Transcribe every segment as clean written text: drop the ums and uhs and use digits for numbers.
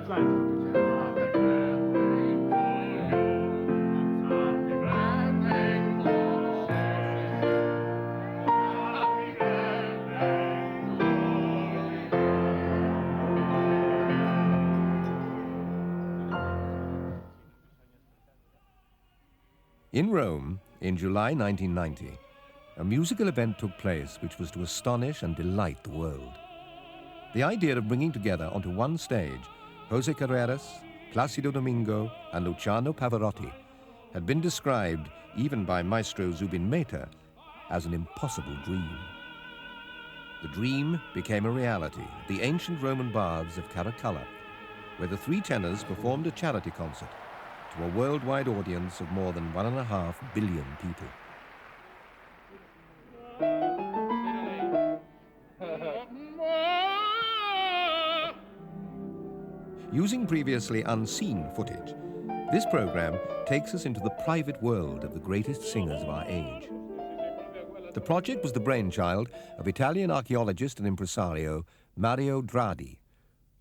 In Rome, in July 1990, a musical event took place which was to astonish and delight the world. The idea of bringing together onto one stage Jose Carreras, Placido Domingo, and Luciano Pavarotti had been described, even by Maestro Zubin Mehta, as an impossible dream. The dream became a reality at the ancient Roman baths of Caracalla, where the three tenors performed a charity concert to a worldwide audience of more than 1.5 billion people. Using previously unseen footage, this program takes us into the private world of the greatest singers of our age. The project was the brainchild of Italian archaeologist and impresario Mario Dradi,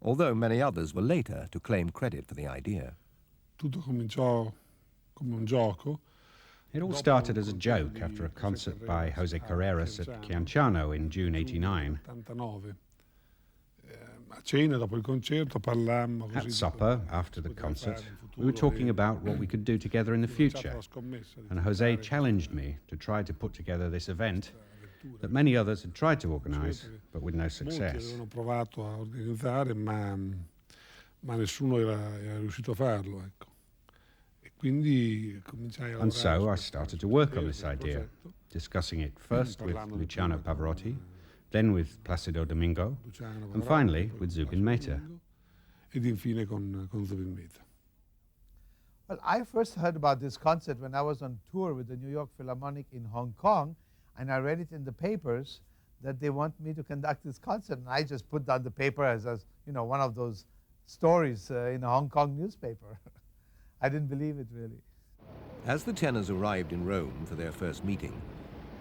although many others were later to claim credit for the idea. Tutto cominciò come un gioco. It all started as a joke after a concert by Jose Carreras at Chianciano in June '89. At supper, after the concert, we were talking about what we could do together in the future, and Jose challenged me to try to put together this event that many others had tried to organize, but with no success. And so I started to work on this idea, discussing it first with Luciano Pavarotti, then with Placido Domingo, and finally with Zubin Mehta. Well, I first heard about this concert when I was on tour with the New York Philharmonic in Hong Kong, and I read it in the papers that they want me to conduct this concert, and I just put down the paper as you know, one of those stories in a Hong Kong newspaper. I didn't believe it, really. As the tenors arrived in Rome for their first meeting,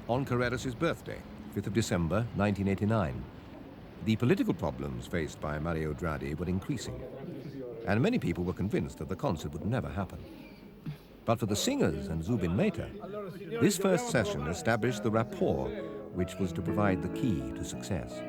on Carreras' birthday, 5th of December, 1989, the political problems faced by Mario Dradi were increasing, and many people were convinced that the concert would never happen. But for the singers and Zubin Mehta, this first session established the rapport which was to provide the key to success.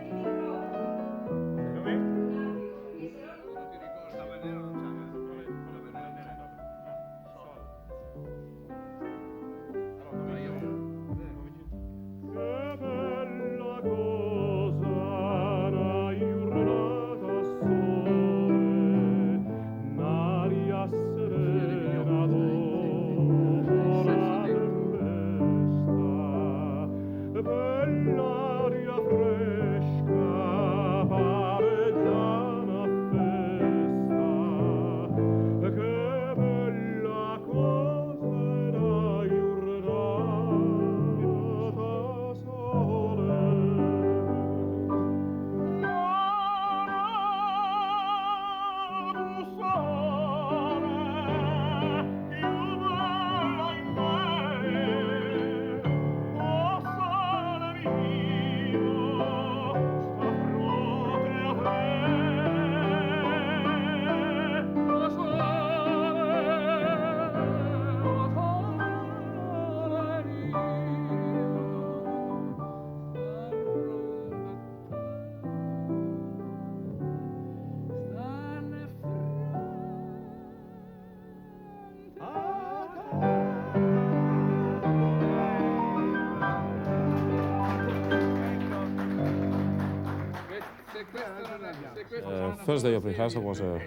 First day of rehearsal was a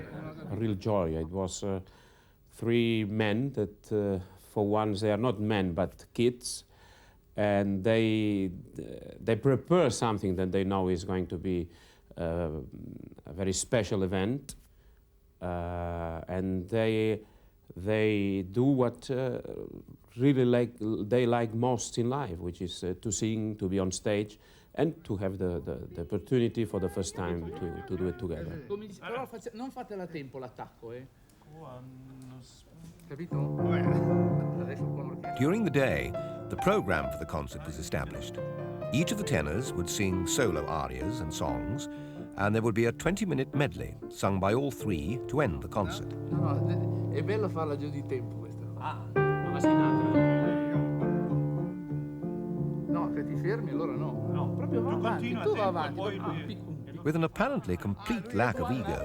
real joy. It was three men that, for once, they are not men but kids, and they prepare something that they know is going to be a very special event, and they do what really they like most in life, which is to sing, to be on stage, and to have the opportunity for the first time to do it together. Però non fatela a tempo l'attacco, eh? Capito? During the day, the program for the concert was established. Each of the tenors would sing solo arias and songs, and there would be a 20-minute medley sung by all three to end the concert. No, è bello farla giù di tempo questa cosa. Ah, ma si No, che ti fermi allora no. No, proprio va avanti, tu va avanti. With an apparently complete lack of ego,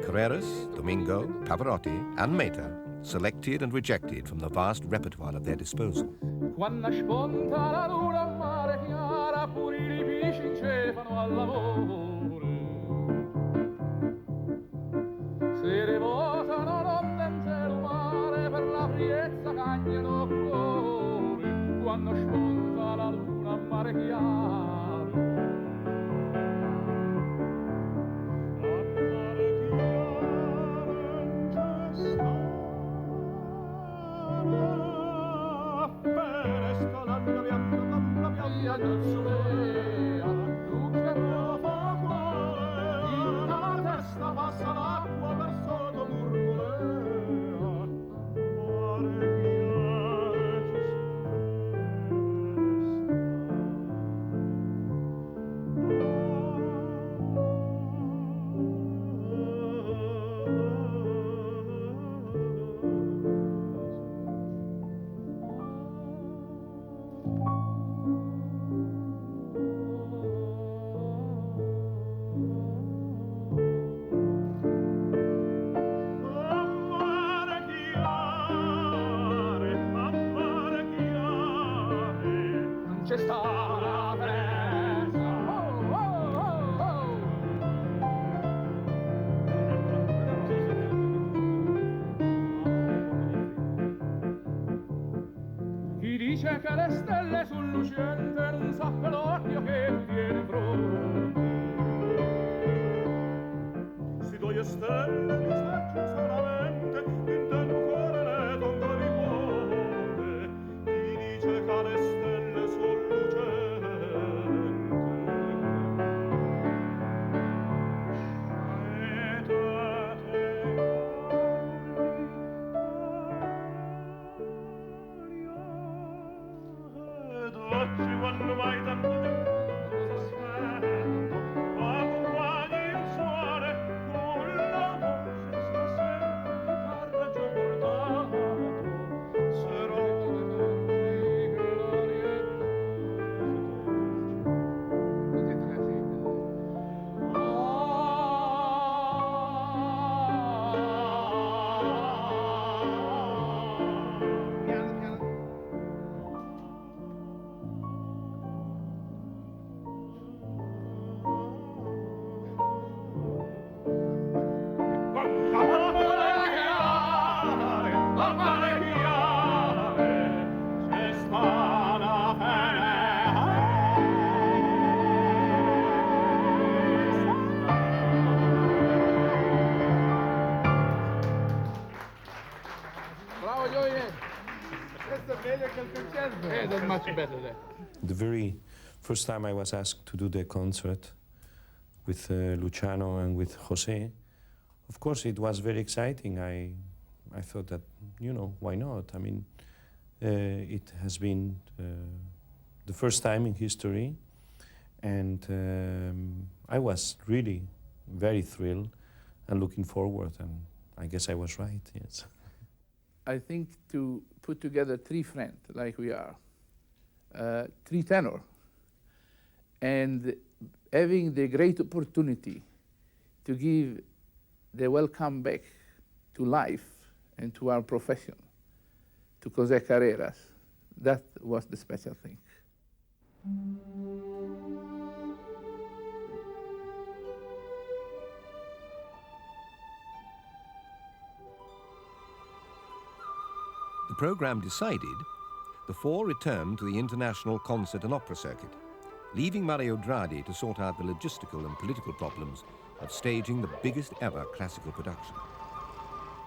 Carreras, Domingo, Pavarotti and Meta selected and rejected from the vast repertoire at their disposal. Quando spunta la luna a mare chiara, pure i ripici incefano al lavoro. Se revotano l'onda in cielo mare, per la friezza cagnano cuore. Quando spunta la luna a mare chiara. C'è sta la presa. Chi dice che le stelle sul lucente non sa che l'occhio che tu tieni in fronte. Si due stelle mi specchio solamente, intendo cuore le tongo di cuore. Chi dice che le stelle sul quando mai tanto tempo sospetto, accompagni il sole con la voce stasera ti parla già portato, sarò che l'arietto Bravo Gioia! Questo è meglio che il concerto. That's much better there. The very first time I was asked to do the concert with Luciano and with Jose, of course it was very exciting. I thought that, you know, why not? I mean, it has been the first time in history, and I was really very thrilled and looking forward, and I guess I was right, yes. I think to put together three friends like we are, three tenors, and having the great opportunity to give the welcome back to life and to our profession, to José Carreras, that was the special thing. The programme decided, the four returned to the international concert and opera circuit, leaving Mario Draghi to sort out the logistical and political problems of staging the biggest ever classical production.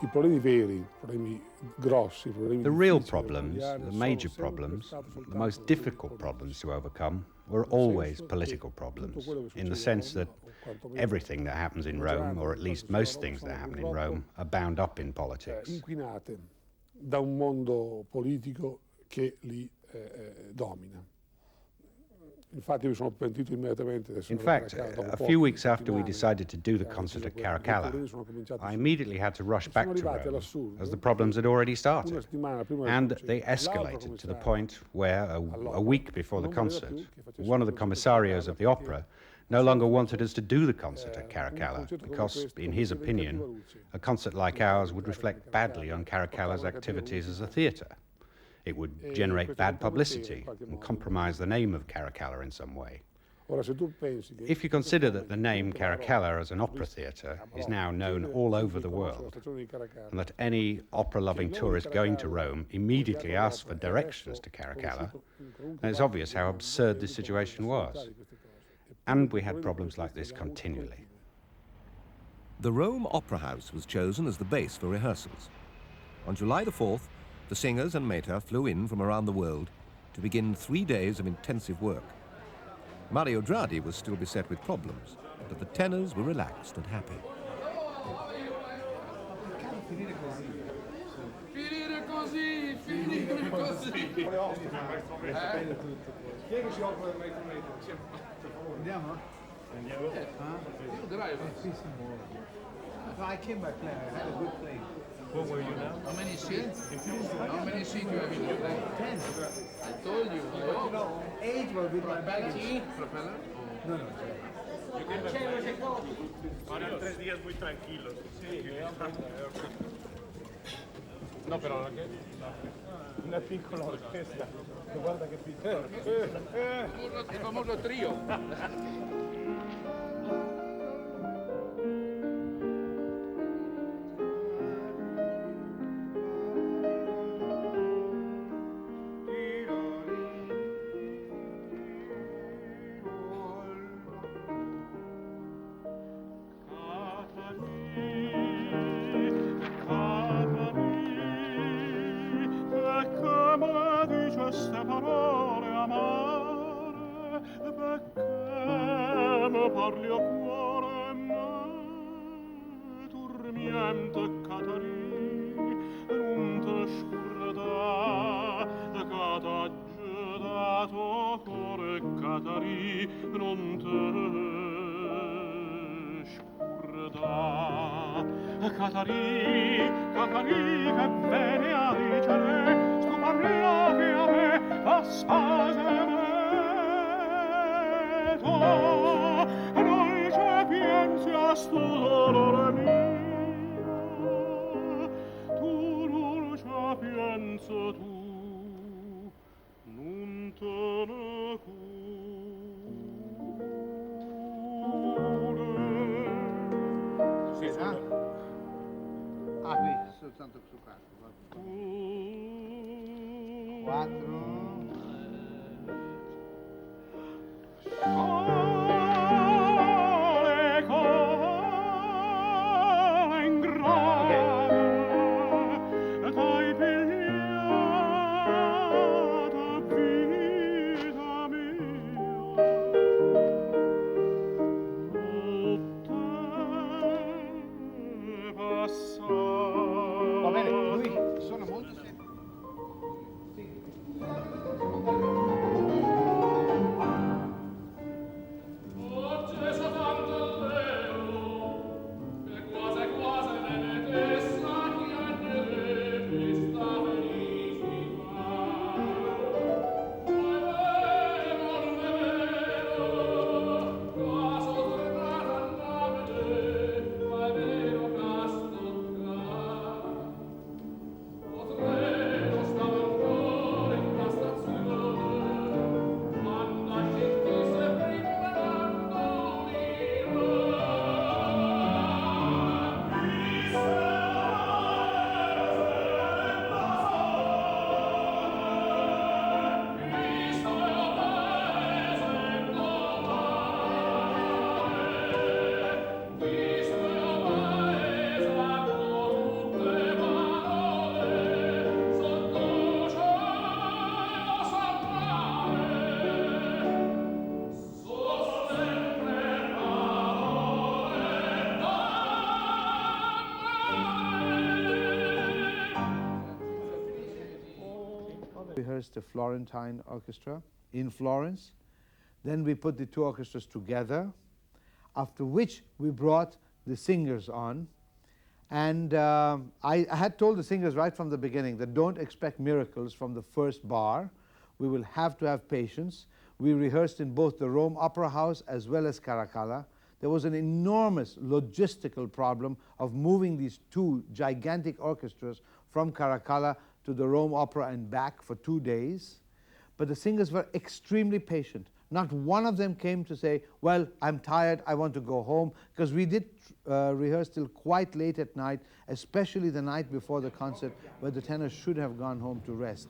I problemi veri, problemi grossi, problemi The real difficili problems, degli anni the sono major sempre problems, stati the soltanto most quelli difficult politici. problems to overcome were always political problems, in the sense that everything that happens in Rome, or at least most things that happen in Rome, are bound up in politics. Inquinate da un mondo politico che li domina. In fact, a few weeks after we decided to do the concert at Caracalla, I immediately had to rush back to Rome, as the problems had already started. And they escalated to the point where, a week before the concert, one of the commissarios of the opera no longer wanted us to do the concert at Caracalla because, in his opinion, a concert like ours would reflect badly on Caracalla's activities as a theatre. It would generate bad publicity and compromise the name of Caracalla in some way. If you consider that the name Caracalla as an opera theatre is now known all over the world, and that any opera-loving tourist going to Rome immediately asks for directions to Caracalla, then it's obvious how absurd this situation was. And we had problems like this continually. The Rome Opera House was chosen as the base for rehearsals. On July the 4th, the singers and mater flew in from around the world to begin 3 days of intensive work. Mario Draghi was still beset with problems, but the tenors were relaxed and happy. Finire così, finire così. Andiamo? I came by plane. I had a good plane. Where were you now? How many seats? How many seats you have in your plane? 10. I told you. But you know, 8 were with my baggage. Propeller? No, no. Ahora 3 días muy tranquilos. No, però Una piccola orchestra. Guarda che piccola. Il famoso trio. Queste parole amare, perché mi parli a cuore me, turmiente Catari, non te scurda, che t'ha dato cuore Catari, non te scurda. Catari, Catari, che bene a dicere, sto parla che a me fa spasimo, noi ci pensi a sto dolore mio, tu non ci pensi tu, non te ne cure. Sì, Ah, qui, soltanto su 4. Va bene, lui suona molto semplice. Rehearsed the Florentine Orchestra in Florence. Then we put the two orchestras together, after which we brought the singers on. And I had told the singers right from the beginning that don't expect miracles from the first bar. We will have to have patience. We rehearsed in both the Rome Opera House as well as Caracalla. There was an enormous logistical problem of moving these two gigantic orchestras from Caracalla to the Rome Opera and back for 2 days. But the singers were extremely patient. Not one of them came to say, well, I'm tired, I want to go home, because we did rehearse till quite late at night, especially the night before the concert, where the tenors should have gone home to rest.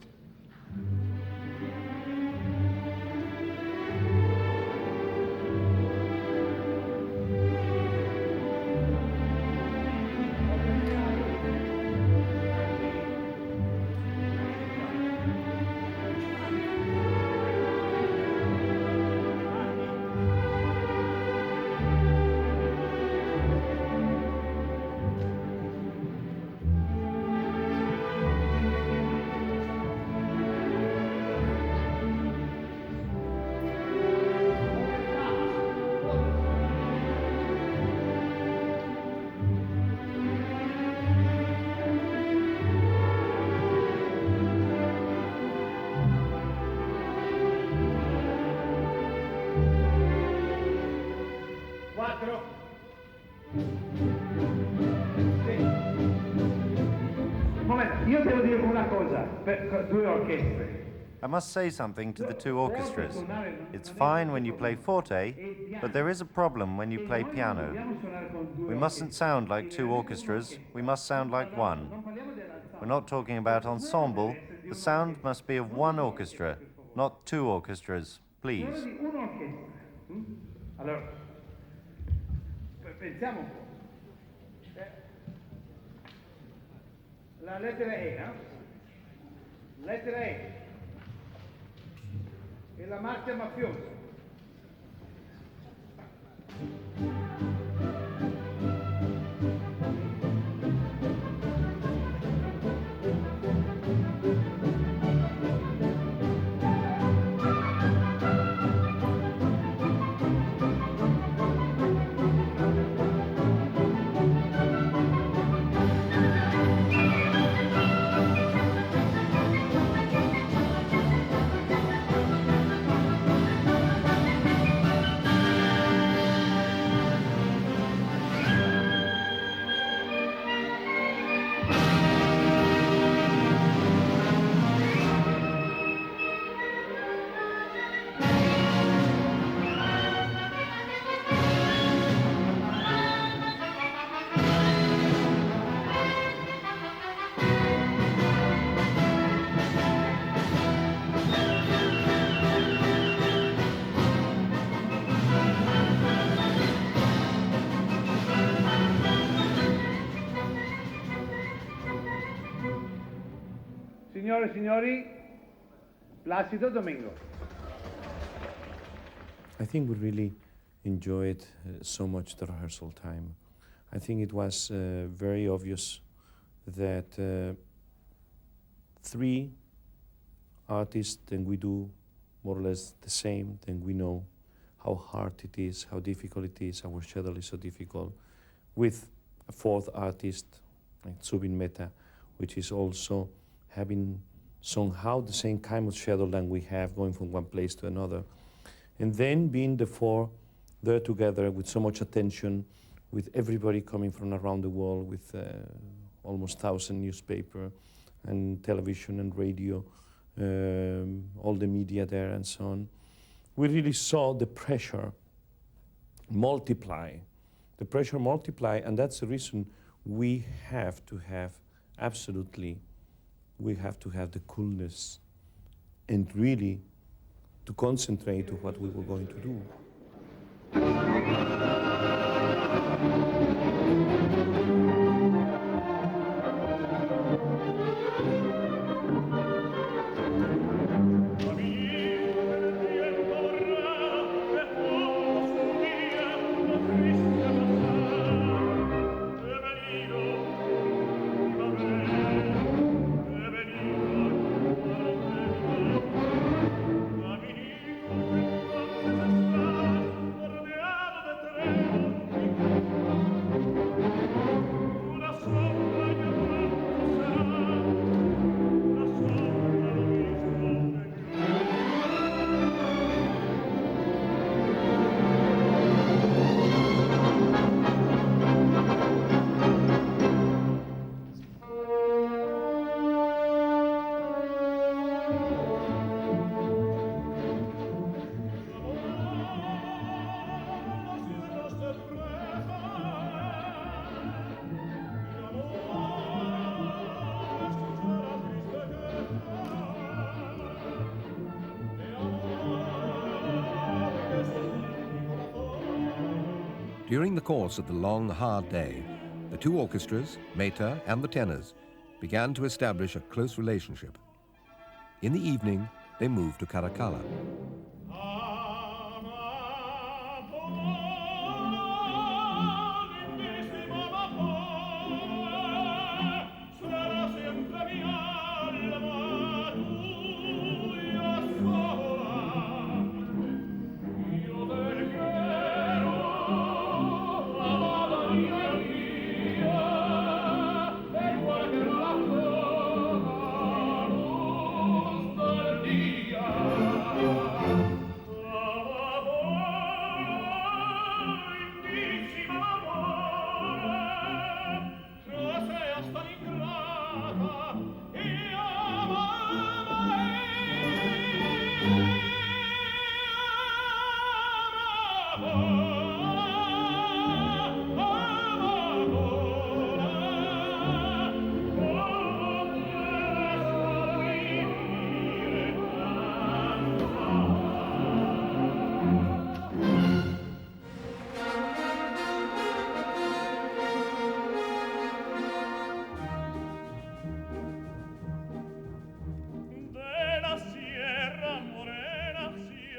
Io devo dire una cosa, per due orchestre. I must say something to the two orchestras. It's fine when you play forte, but there is a problem when you play piano. We mustn't sound like two orchestras, we must sound like one. We're not talking about ensemble, the sound must be of one orchestra, not two orchestras, please. Allora, pensiamo un po'. La lettera E, no? Lettera E. E la marcia mafiosa. Signore e signori, Placido Domingo. I think we really enjoyed so much the rehearsal time. I think it was very obvious that three artists, then we do more or less the same, then we know how hard it is, how difficult it is, our schedule is so difficult. With a fourth artist, like Zubin Mehta, which is also having somehow the same kind of schedule than we have, going from one place to another. And then being the four there together with so much attention, with everybody coming from around the world, with almost 1,000 newspaper and television and radio, all the media there and so on. We really saw the pressure multiply. The pressure multiply, and that's the reason we have to have we have to have the coolness and really to concentrate on what we were going to do. During the course of the long, hard day, the two orchestras, Meta and the tenors, began to establish a close relationship. In the evening, they moved to Caracalla.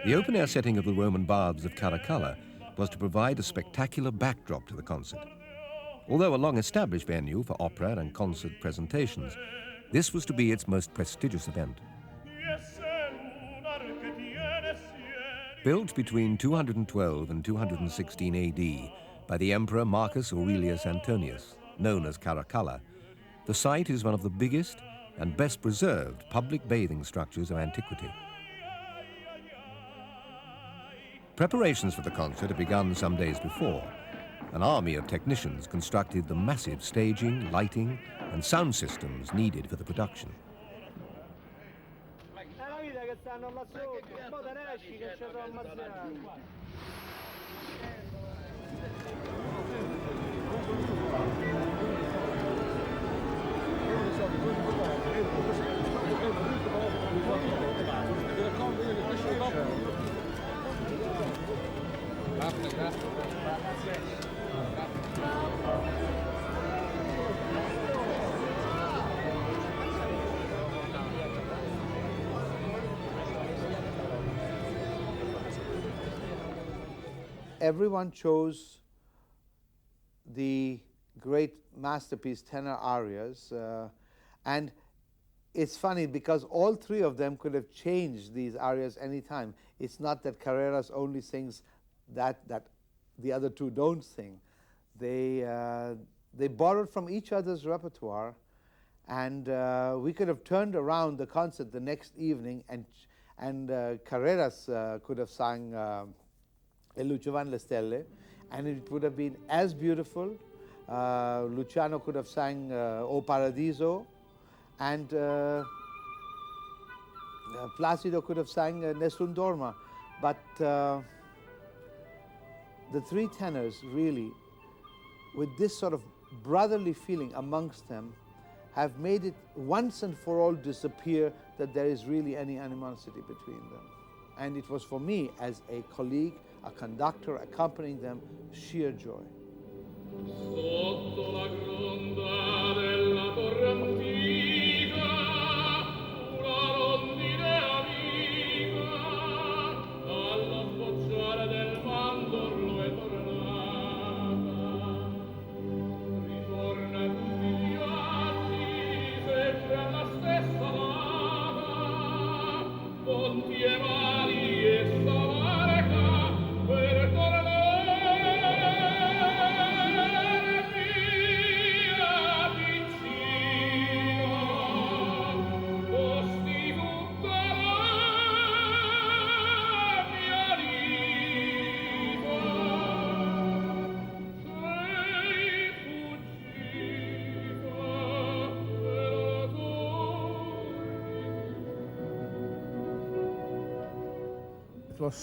The open-air setting of the Roman baths of Caracalla was to provide a spectacular backdrop to the concert. Although a long-established venue for opera and concert presentations, this was to be its most prestigious event. Built between 212 and 216 AD by the Emperor Marcus Aurelius Antonius, known as Caracalla, the site is one of the biggest and best preserved public bathing structures of antiquity. Preparations for the concert had begun some days before. An army of technicians constructed the massive staging, lighting, and sound systems needed for the production. Everyone chose the great masterpiece tenor arias, and it's funny because all three of them could have changed these arias anytime. It's not that Carreras only sings that the other two don't sing. They borrowed from each other's repertoire, and we could have turned around the concert the next evening, and Carreras could have sung E Lucevan le Stelle, and it would have been as beautiful. Luciano could have sang O Paradiso, and Placido could have sang Nessun Dorma. But the three tenors really, with this sort of brotherly feeling amongst them, have made it once and for all disappear that there is really any animosity between them. And it was for me, as a colleague, a conductor accompanying them, sheer joy. Sotto la gronda della torre antica, una rondine amica, all'affacciare del mandorlo è tornata. Ritorna tutti gli anni, sempre alla stessa data, ponti e mari e savarca, per tornare via piccina, posti tutta la mia vita, sei fuggita per la It was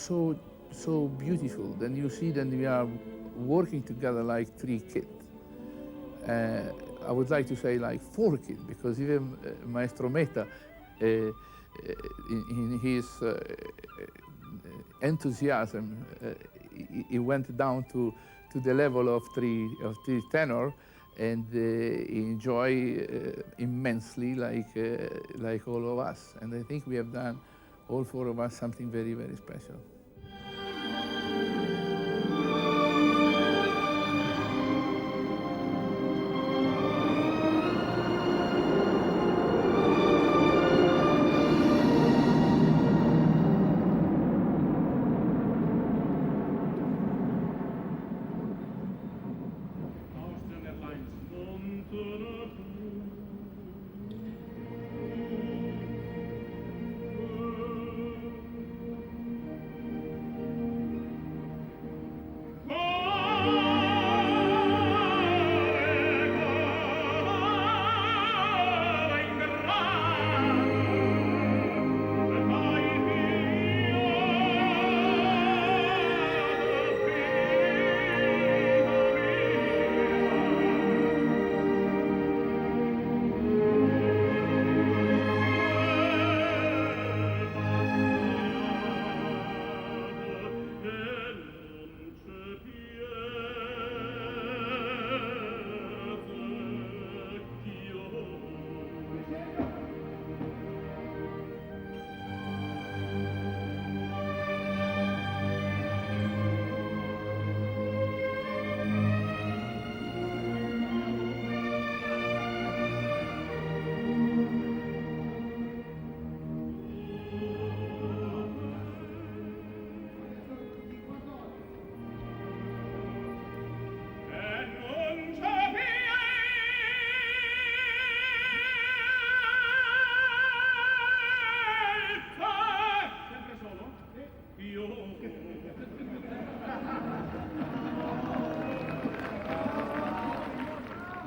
so beautiful. Then you see that we are working together like three kids. I would like to say like four kids, because even Maestro Meta, in his enthusiasm, he went down to to the level of three tenor, and enjoy immensely like all of us. And I think we have done, all four of us, something very, very special.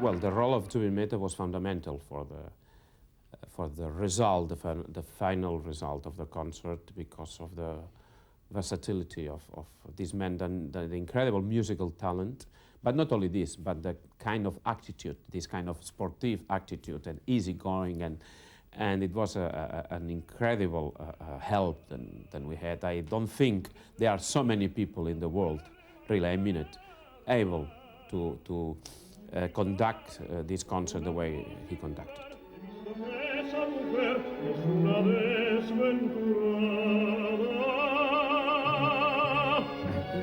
Well, the role of Zubin was fundamental for the result, the final result of the concert, because of the versatility of these men, the incredible musical talent, but not only this, but the kind of attitude, this kind of sportive attitude and easygoing, and it was an incredible help than we had. I don't think there are so many people in the world, really, I mean it, able to conduct this concert the way he conducted.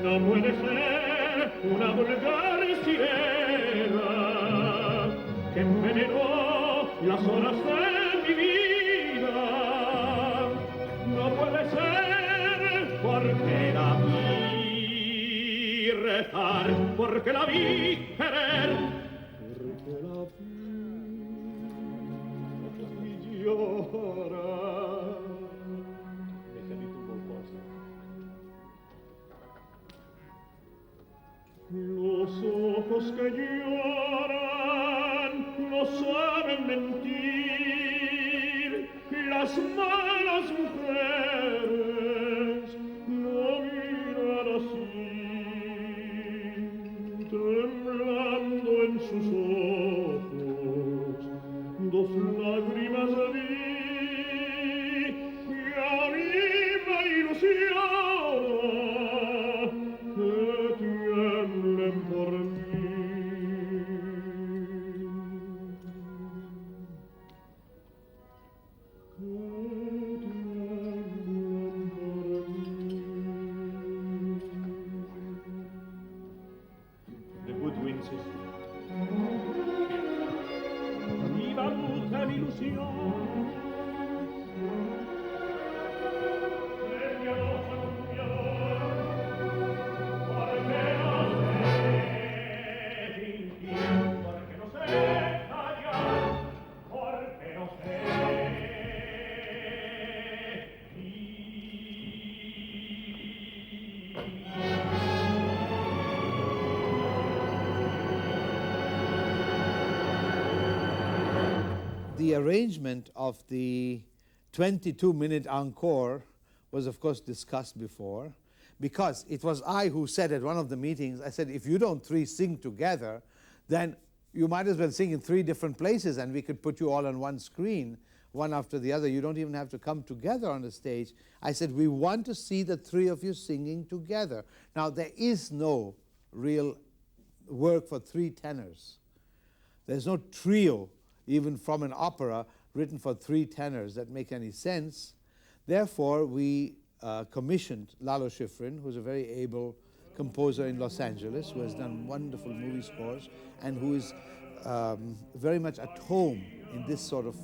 No puede ser una vulgar sirena que envenenó las horas de mi vida. No puede ser porque la vi rezar, porque la vi querer, porque la vi llorar. Déjame tu composta. Los ojos que lloran no saben mentir, las malas mujeres no miran así, temblando en sus ojos dos lágrimas vi, y a mí me ilusiona que tiemblen por mí. Que tiemblen por mí. The woodwind says, viva mucha ilusión. The arrangement of the 22-minute encore was, of course, discussed before, because it was I who said at one of the meetings, I said, if you don't three sing together, then you might as well sing in three different places and we could put you all on one screen, one after the other. You don't even have to come together on the stage. I said, we want to see the three of you singing together. Now, there is no real work for three tenors. There's no trio, even from an opera, written for three tenors that make any sense. Therefore, we commissioned Lalo Schifrin, who's a very able composer in Los Angeles, who has done wonderful movie scores and who is very much at home in this sort of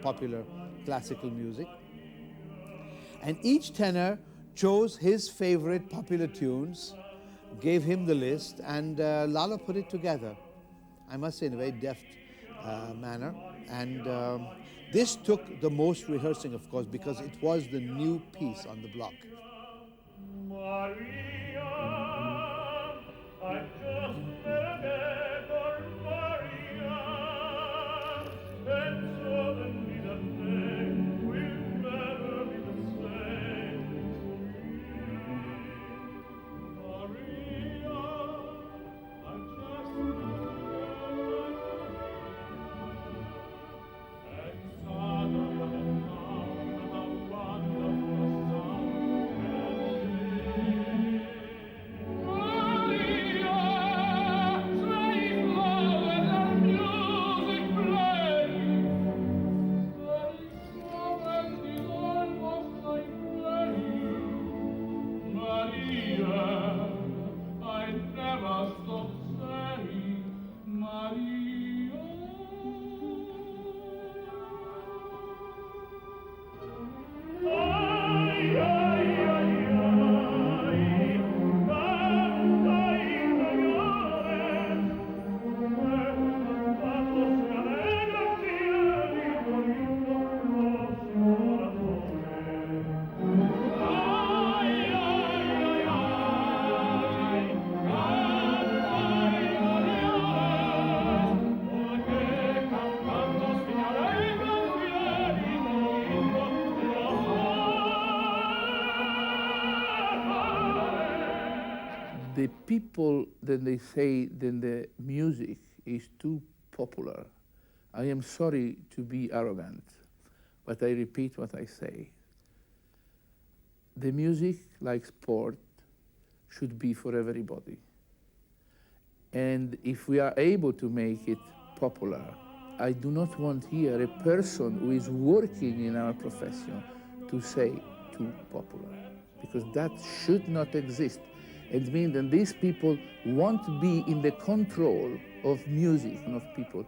popular classical music. And each tenor chose his favorite popular tunes, gave him the list, and Lalo put it together, I must say, in a very deft manner. And this took the most rehearsing, of course, because it was the new piece on the block. The people, then they say, then the music is too popular. I am sorry to be arrogant, but I repeat what I say. The music, like sport, should be for everybody. And if we are able to make it popular, I do not want here a person who is working in our profession to say too popular, because that should not exist. It means that these people won't be in the control of music and of people.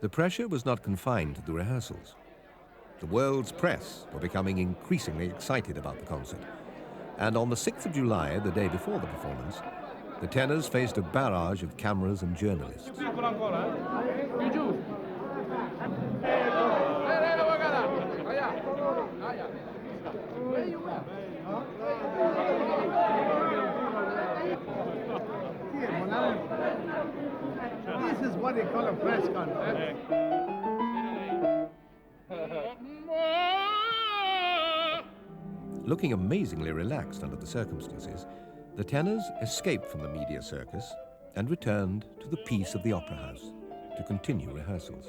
The pressure was not confined to the rehearsals. The world's press were becoming increasingly excited about the concert. And on the 6th of July, the day before the performance, the tenors faced a barrage of cameras and journalists. This is what they call a press conference. Looking amazingly relaxed under the circumstances, the tenors escaped from the media circus and returned to the peace of the opera house to continue rehearsals.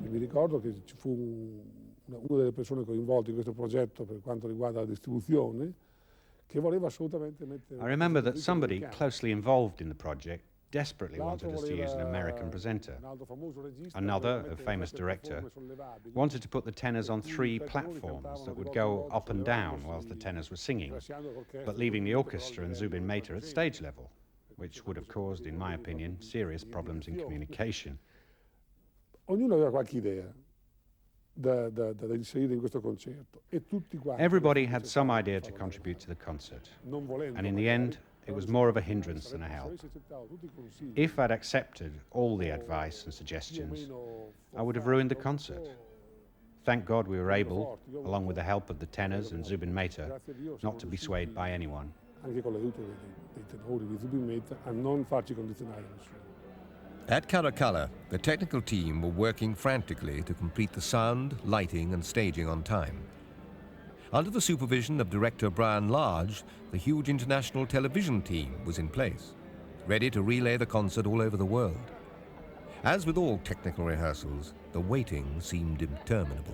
Mi ricordo che ci fu una delle persone coinvolte in questo progetto per quanto riguarda la distribuzione che voleva assolutamente mettere... I remember that somebody closely involved in the project desperately wanted us to use an American presenter. Another, a famous director, wanted to put the tenors on 3 platforms that would go up and down whilst the tenors were singing, but leaving the orchestra and Zubin Mehta at stage level, which would have caused, in my opinion, serious problems in communication. Ognuno aveva qualche idea da inserire in questo concerto e tutti quanti... Everybody had some idea to contribute to the concert, and in the end, it was more of a hindrance than a help. If I'd accepted all the advice and suggestions, I would have ruined the concert. Thank God we were able, along with the help of the tenors and Zubin Mehta, not to be swayed by anyone. Anche con l'aiuto dei tenori di Zubin Mehta, a non farci condizionare nessuno. At Caracalla, the technical team were working frantically to complete the sound, lighting and staging on time. Under the supervision of director Brian Large, the huge international television team was in place, ready to relay the concert all over the world. As with all technical rehearsals, the waiting seemed interminable.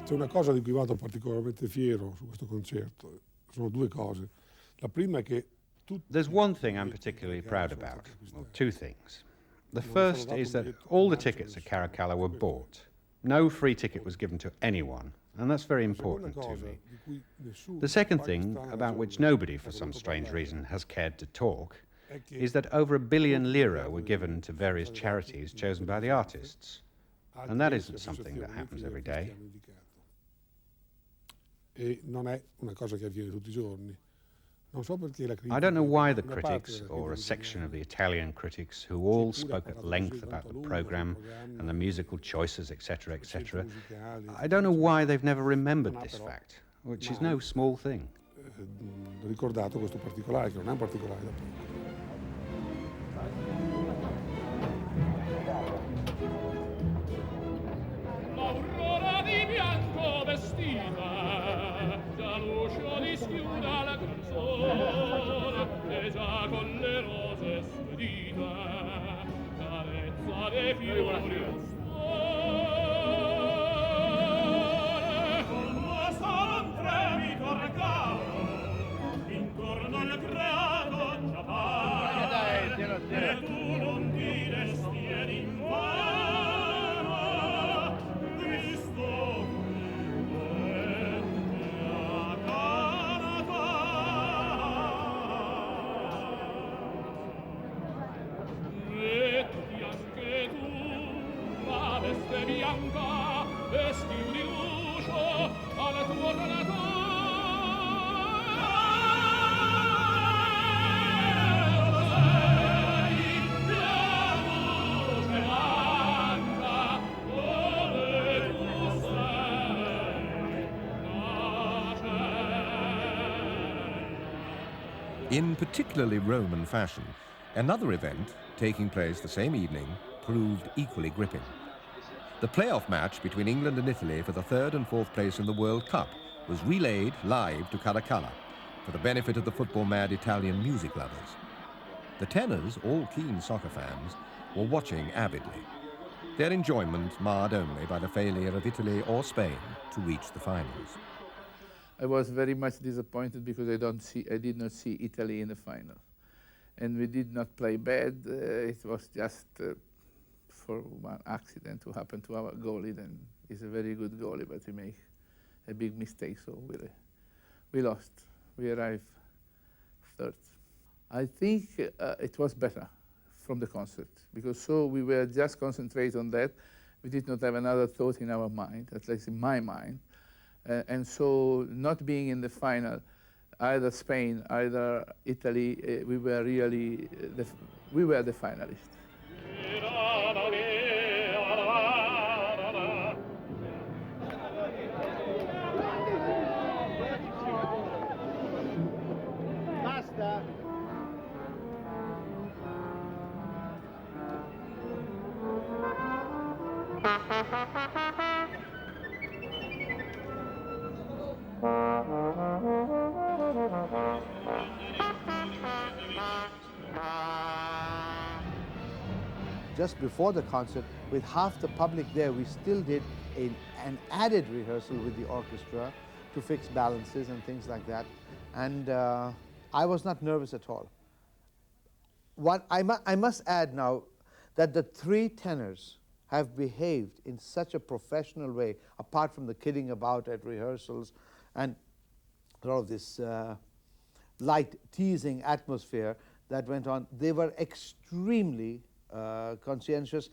C'è una cosa di cui vado particolarmente fiero su questo concerto. Sono due cose. La prima è che There's one thing I'm particularly proud about. Well, two things. The first is that all the tickets at Caracalla were bought. No free ticket was given to anyone, and that's very important to me. The second thing, about which nobody, for some strange reason, has cared to talk, is that over £1 billion were given to various charities chosen by the artists. And that isn't something that happens every day. E non è una cosa che avviene tutti i giorni. Non so perché la critica, I don't know why the una parte critics, della or a critica section of the Italian critics, who all spoke at length about the programme and the musical choices, etc., etc., I don't know why they've never remembered this fact, which is no small thing. ricordato questo particolare, che non è un particolare da poco. L'aurora di bianco vestita, già l'uscio dischiuda la gran sole, e già con le rose spedita, carezza dei fiori al sole. Con questo non tremito regalo, intorno al creato già pare, e tu non ti destieni in vano, Cristo vivente a Canada. Mettiti anche tu la veste bianca, vesti di lucio al tuo donatore. In particularly Roman fashion, another event, taking place the same evening, proved equally gripping. The playoff match between England and Italy for the third and fourth place in the World Cup was relayed live to Caracalla for the benefit of the football-mad Italian music lovers. The Tenors, all keen soccer fans, were watching avidly, their enjoyment marred only by the failure of Italy or Spain to reach the finals. I was very much disappointed because I did not see Italy in the final, and we did not play bad. It was just for one accident to happen to our goalie. Then he's a very good goalie, but he made a big mistake, so we lost. We arrived third. I think it was better from the concert, because so we were just concentrated on that. We did not have another thought in our mind, at least in my mind. And so not being in the final, either Spain, either Italy, we were really, we were the finalists. Basta. Just before the concert, with half the public there, we still did an added rehearsal with the orchestra to fix balances and things like that. And I was not nervous at all. I must add now that the three tenors have behaved in such a professional way, apart from the kidding about at rehearsals and all of this light teasing atmosphere that went on. They were extremely conscientious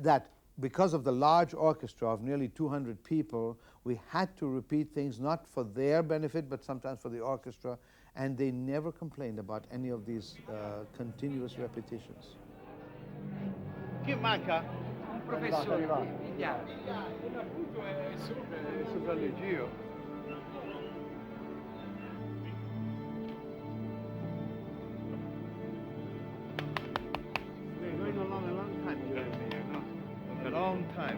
that because of the large orchestra of nearly 200 people, we had to repeat things not for their benefit, but sometimes for the orchestra, and they never complained about any of these continuous repetitions. Chi manca? Un professore, mi piace. Appunto è sopra leggio. Going along a long time, a long time.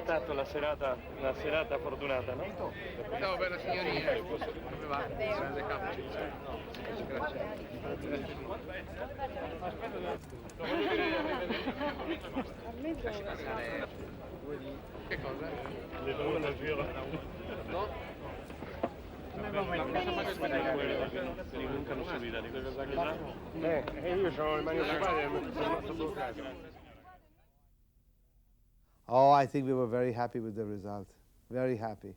Tanto una serata fortunata, no? Ciao bella signorina, come va? Grande capo. Che cosa? Le due da giro. No? Comunque non si vede di cosa che dà. Io sono rimasto occupati e sono rimasto bloccato. Oh, I think we were very happy with the result, very happy.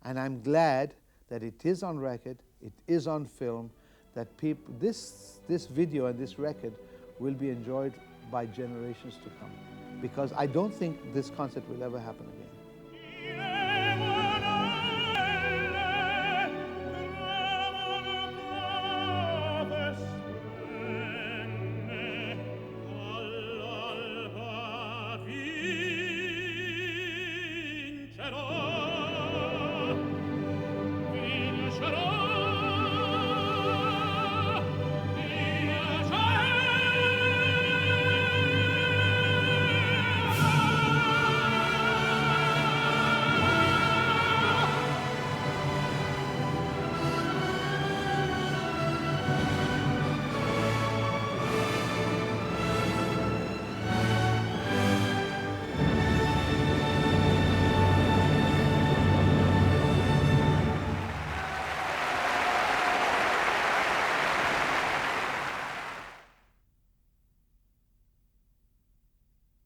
And I'm glad that it is on record, it is on film, that people, this video and this record will be enjoyed by generations to come. Because I don't think this concert will ever happen again.